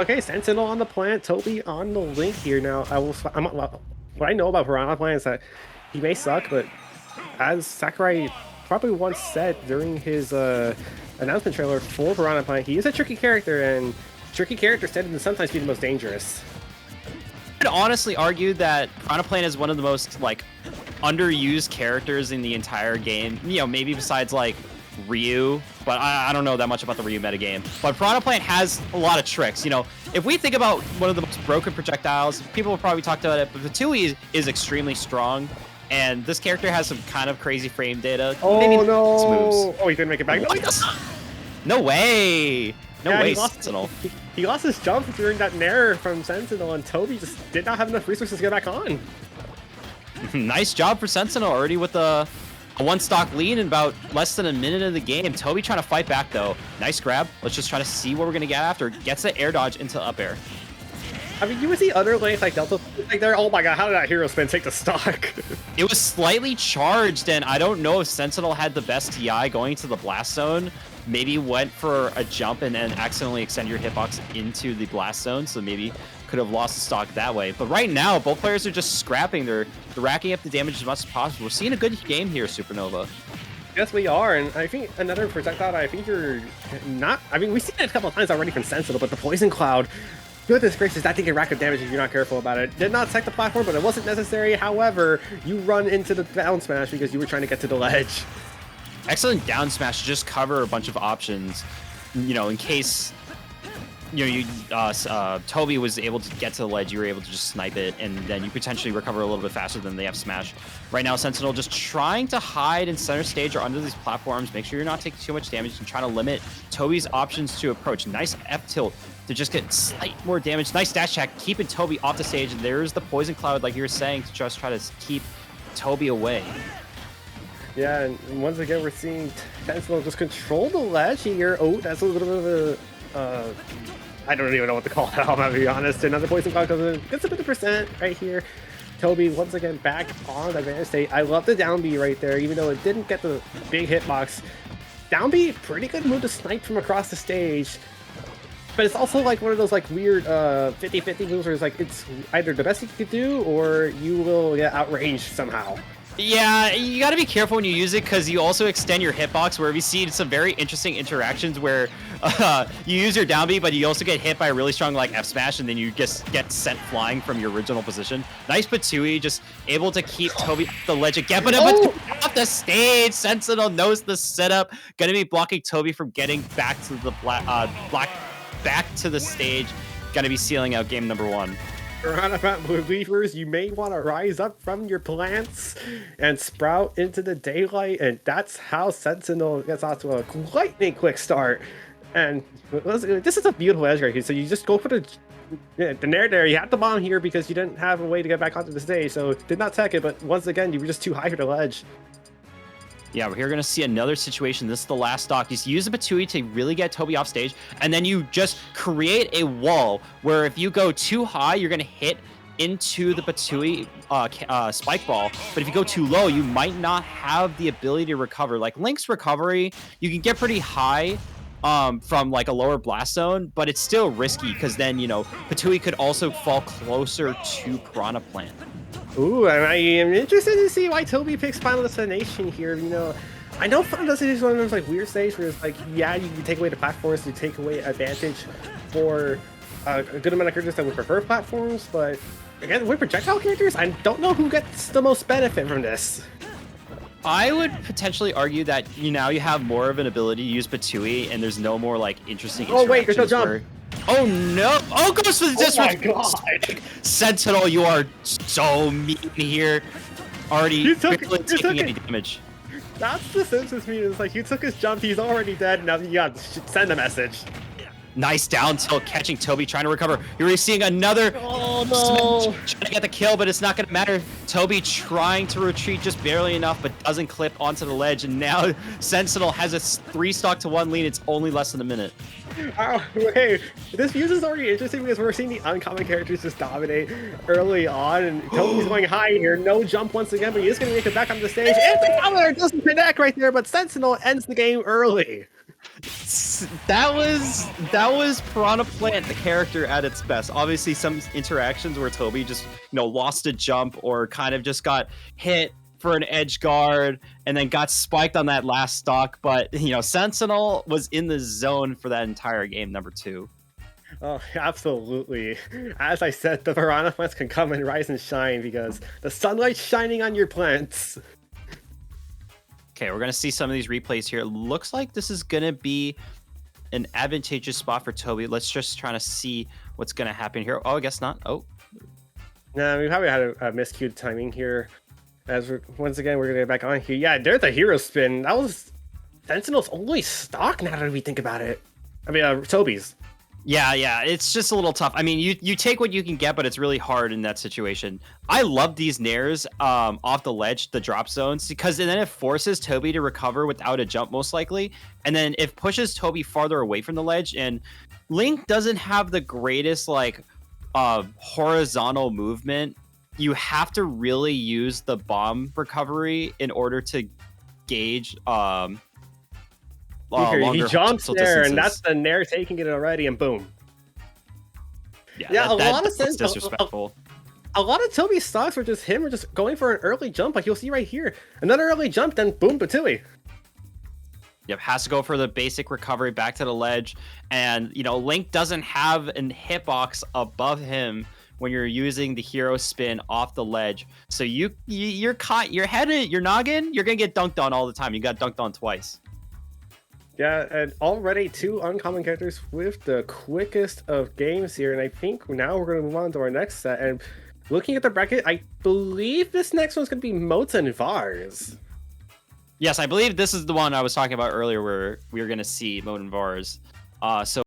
Okay, Sentinel on the plant, Tobi on the link here now. What I know about Piranha Plant is that he may suck, but as Sakurai probably once said during his announcement trailer for Piranha Plant, he is a tricky character, and tricky characters tend to sometimes be the most dangerous. I'd honestly argue that Piranha Plant is one of the most like underused characters in the entire game. You know, maybe besides like Ryu, but I don't know that much about the Ryu metagame. But Piranha Plant has a lot of tricks. You know, if we think about one of the most broken projectiles, people will probably talk about it, but Fatui is extremely strong. And this character has some kind of crazy frame data. Oh Maybe no! Oh, he couldn't make it back. No way! No way, Sentinel. He lost his jump during that nair from Sentinel, and Tobi just did not have enough resources to get back on. Nice job for Sentinel, already with a one-stock lead in about less than a minute of the game. Tobi trying to fight back, though. Nice grab. Let's just try to see what we're going to get after. Gets the air dodge into up air. I mean, you would see other lanes like Delta, like there. Oh my god, how did that hero spin take the stock? It was slightly charged, and I don't know if Sentinel had the best TI going to the blast zone. Maybe went for a jump and then accidentally extend your hitbox into the blast zone, so maybe could have lost the stock that way. But right now, both players are just scrapping. They're racking up the damage as much as possible. We're seeing a good game here, Supernova. Yes, we are, and I think another projectile I think you're not. I mean, we've seen it a couple of times already from Sentinel, but the Poison Cloud. Goodness gracious, that thing can rack up damage if you're not careful about it. Did not tech the platform, but it wasn't necessary. However, you run into the down smash because you were trying to get to the ledge. Excellent down smash to just cover a bunch of options, you know, in case, you know, Tobi was able to get to the ledge, you were able to just snipe it, and then you potentially recover a little bit faster than they have smash. Right now, Sentinel just trying to hide in center stage or under these platforms, make sure you're not taking too much damage, and trying to limit Tobi's options to approach. Nice F tilt to just get slight more damage. Nice dash attack, keeping Tobi off the stage, and there's the Poison Cloud, like you were saying, to just try to keep Tobi away. Yeah, and once again, we're seeing Sentinel just control the ledge here. Oh, that's a little bit of a, I don't even know what to call that, I'm gonna be honest. Another Poison Cloud comes in, gets a bit of percent right here. Tobi once again back on the advantage state. I love the down B right there, even though it didn't get the big hitbox. Down B, pretty good move to snipe from across the stage. But it's also like one of those like weird 50-50 moves where it's like it's either the best you could do or you will get outranged somehow. Yeah, you got to be careful when you use it because you also extend your hitbox, where we've seen some very interesting interactions where you use your down B, but you also get hit by a really strong like F smash, and then you just get sent flying from your original position. Nice Patui, just able to keep Tobi off the ledge again, but off the stage. Sentinel knows the setup, gonna be blocking Tobi from getting back to the back to the stage. Gonna be sealing out game number 1. Piranha Plant believers, you may want to rise up from your plants and sprout into the daylight, and that's how Sentinel gets off to a lightning quick start. And this is a beautiful edge right here. So you just go for the nair there. You had the bomb here because you didn't have a way to get back onto the stage, so did not tech it. But once again, you were just too high for the ledge. Yeah, we're here going to see another situation. This is the last stock. Just use the Patui to really get Tobi off stage, and then you just create a wall where if you go too high, you're going to hit into the Patui spike ball. But if you go too low, you might not have the ability to recover. Like Link's recovery, you can get pretty high from like a lower blast zone, but it's still risky because then, you know, Patui could also fall closer to Piranha Plant. Ooh, I am interested to see why Tobi picks Final Destination here. You know, I know Final Destination is one of those like weird stages where it's like, yeah, you can take away the platforms, you take away advantage for a good amount of characters that would prefer platforms, but again, with projectile characters, I don't know who gets the most benefit from this. I would potentially argue that you have more of an ability to use Patui, and there's no more like interesting. Oh wait, there's no jump. Where... Oh no! Oh, goes for the disrespect. Oh my god! Sentinel, you are so mean here. Already taking any damage. That's the Simpsons meme. It's like you took his jump, he's already dead. Now you got to send a message. Nice down tilt, catching Tobi, trying to recover. You're seeing another. Oh no! Trying to get the kill, but it's not going to matter. Tobi trying to retreat just barely enough, but doesn't clip onto the ledge. And now Sentinel has a 3-stock-to-1 lead. It's only less than a minute. Hey, this fuse is already interesting because we're seeing the uncommon characters just dominate early on, and Tobi's going high here. No jump once again, but he is going to make it back on the stage. And the counter doesn't connect right there, but Sentinel ends the game early. That was Piranha Plant, the character at its best. Obviously, some interactions where Tobi just lost a jump or kind of just got hit for an edge guard and then got spiked on that last stock. But Sentinel was in the zone for that entire game. Number 2. Oh, absolutely. As I said, the Piranha plants can come and rise and shine because the sunlight's shining on your plants. Okay, we're going to see some of these replays here. Looks like this is going to be an advantageous spot for Tobi. Let's just try to see what's going to happen here. Oh, I guess not. Oh. No, we probably had a miscued timing here. As once again, we're going to get back on here. Yeah, there's a hero spin. That was Sentinel's only stock now that we think about it. I mean, Tobi's. Yeah, it's just a little tough. I mean, you take what you can get, but it's really hard in that situation. I love these nairs off the ledge, the drop zones, because then it forces Tobi to recover without a jump, most likely, and then it pushes Tobi farther away from the ledge. And Link doesn't have the greatest horizontal movement. You have to really use the bomb recovery in order to gauge he jumps there, and that's the Nair taking it already, and boom. Yeah, a lot of sense. Disrespectful. A lot of Tobi's stocks were just him, or just going for an early jump, like you'll see right here. Another early jump, then boom, Batui. Yep, has to go for the basic recovery back to the ledge, and Link doesn't have an hitbox above him when you're using the hero spin off the ledge. So you're caught, your noggin, you're gonna get dunked on all the time. You got dunked on twice. Yeah, and already 2 uncommon characters with the quickest of games here, and I think now we're going to move on to our next set. And looking at the bracket, I believe this next one's going to be Motes and Vars. Yes, I believe this is the one I was talking about earlier where we were going to see Mote and Vars. So